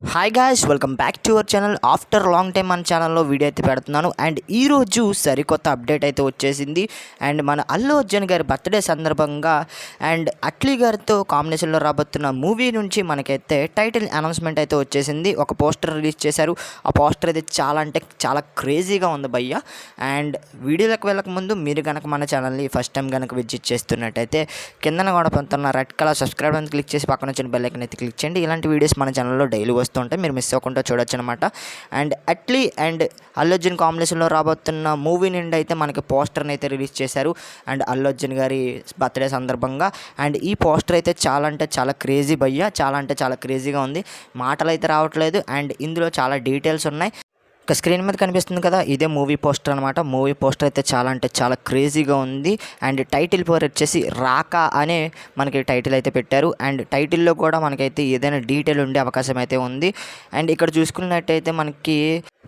Hi guys, welcome back to our channel. After long time మన ఛానల్లో video అయితే పెడుతున్నాను. అండ్ ఈరోజు సరికొత్త అప్డేట్ అయితే వచ్చేసింది. అండ్ మన అల్లు అర్జున్ గారి బర్త్డే సందర్భంగా అండ్ అట్లీ గారితో కాంబినేషన్లో రాబోతున్న మూవీ నుంచి మనకైతే టైటిల్ అనౌన్స్మెంట్ అయితే వచ్చేసింది. ఒక పోస్టర్ రిలీజ్ చేశారు. ఆ పోస్టర్ అయితే చాలా అంటే చాలా క్రేజీగా ఉంది భయ్య. అండ్ వీడియోలకు వెళ్ళక ముందు మీరు కనుక మన ఛానల్ని ఫస్ట్ టైం కనుక విజిట్ చేస్తున్నట్టయితే కిందన కూడా పొందుతున్న రెడ్ కలర్ సబ్స్క్రైబ్ అని క్లిక్ చేసి పక్కన వచ్చిన బెల్ ఐకాన్ అయితే క్లిక్ చేయండి. ఇలాంటి వీడియోస్ మన ఛానల్లో డైలీ వస్తుంటే మీరు మిస్ అవ్వకుండా చూడొచ్చు అనమాట. అండ్ అట్లీ అండ్ అల్లు అర్జున్ కాంబినేషన్లో రాబోతున్న మూవీ నుండి అయితే మనకి పోస్టర్ని అయితే రిలీజ్ చేశారు. అండ్ అల్లు అర్జున్ గారి బర్త్డే సందర్భంగా. అండ్ ఈ పోస్టర్ అయితే చాలా అంటే చాలా క్రేజీ భయ్య, చాలా అంటే చాలా క్రేజీగా ఉంది. మాటలు అయితే రావట్లేదు. అండ్ ఇందులో చాలా డీటెయిల్స్ ఉన్నాయి. ఇక స్క్రీన్ మీద కనిపిస్తుంది కదా, ఇదే మూవీ పోస్టర్ అనమాట. మూవీ పోస్టర్ అయితే చాలా అంటే చాలా క్రేజీగా ఉంది. అండ్ టైటిల్ పేరు వచ్చేసి రాకా అనే మనకి టైటిల్ అయితే పెట్టారు. అండ్ టైటిల్లో కూడా మనకైతే ఏదైనా డీటెయిల్ ఉండే అవకాశం అయితే ఉంది. అండ్ ఇక్కడ చూసుకున్నట్టయితే మనకి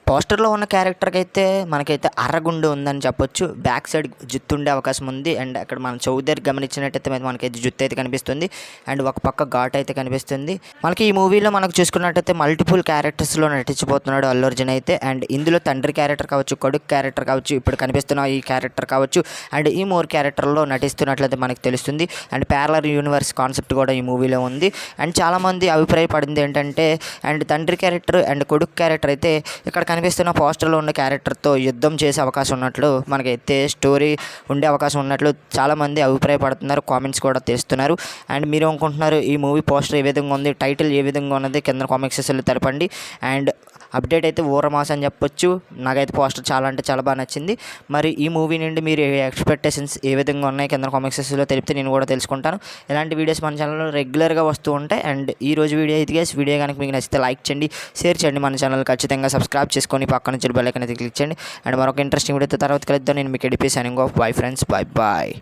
పోస్టర్లో ఉన్న క్యారెక్టర్కి అయితే మనకైతే అరగుండు ఉందని చెప్పొచ్చు. బ్యాక్ సైడ్ జుత్తు ఉండే అవకాశం ఉంది. అండ్ అక్కడ మన చౌదరి గమనించినట్టయితే మనకైతే జుత్తు అయితే కనిపిస్తుంది. అండ్ ఒక పక్క ఘాట్ అయితే కనిపిస్తుంది. మనకి ఈ మూవీలో మనకు చూసుకున్నట్టయితే మల్టిపుల్ క్యారెక్టర్స్లో నటించిపోతున్నాడు అల్లు అర్జున్ అయితే. అండ్ ఇందులో తండ్రి క్యారెక్టర్ కావచ్చు, కొడుకు క్యారెక్టర్ కావచ్చు, ఇప్పుడు కనిపిస్తున్న ఈ క్యారెక్టర్ కావచ్చు, అండ్ ఈ మోర్ క్యారెక్టర్లో నటిస్తున్నట్లయితే మనకు తెలుస్తుంది. అండ్ ప్యారలర్ యూనివర్స్ కాన్సెప్ట్ కూడా ఈ మూవీలో ఉంది. అండ్ చాలామంది అభిప్రాయపడింది ఏంటంటే అండ్ తండ్రి క్యారెక్టర్ అండ్ కొడుకు క్యారెక్టర్ అయితే ఇక్కడ కనిపిస్తున్న పోస్టర్లో ఉన్న క్యారెక్టర్తో యుద్ధం చేసే అవకాశం ఉన్నట్లు మనకైతే స్టోరీ ఉండే అవకాశం ఉన్నట్లు చాలామంది అభిప్రాయపడుతున్నారు. కామెంట్స్ కూడా తెస్తున్నారు. అండ్ మీరు అనుకుంటున్నారు ఈ మూవీ పోస్టర్ ఏ విధంగా ఉంది, టైటిల్ ఏ విధంగా ఉన్నది కింద కామెంట్ సెక్షన్లో తెలపండి. అండ్ అప్డేట్ అయితే ఊరమాస అని చెప్పొచ్చు. నాకైతే పోస్టర్ చాలా అంటే చాలా బాగా నచ్చింది. మరి ఈ మూవీ నుండి మీరు ఎక్స్పెక్టేషన్స్ ఏ విధంగా ఉన్నాయి కింద కామెంట్ సెక్షన్లో తెలిపితే నేను కూడా తెలుసుకుంటాను. ఇలాంటి వీడియోస్ మన ఛానల్లో రెగ్యులర్గా వస్తూ ఉంటాయి. అండ్ ఈ రోజు వీడియో అయితే గైస్, వీడియో కనుక మీకు నచ్చితే లైక్ చేయండి, షేర్ చేయండి. మన ఛానల్ ఖచ్చితంగా సబ్స్క్రైబ్ చేసుకొని పక్కన నుంచి బెల్ ఐకాన్ అయితే క్లిక్ చేయండి. అండ్ మరొక ఇంట్రెస్టింగ్ వీడియోతో తర్వాత కలుద్దాం. నేను మీకు ఎడిపి signing off. Bye friends, bye bye.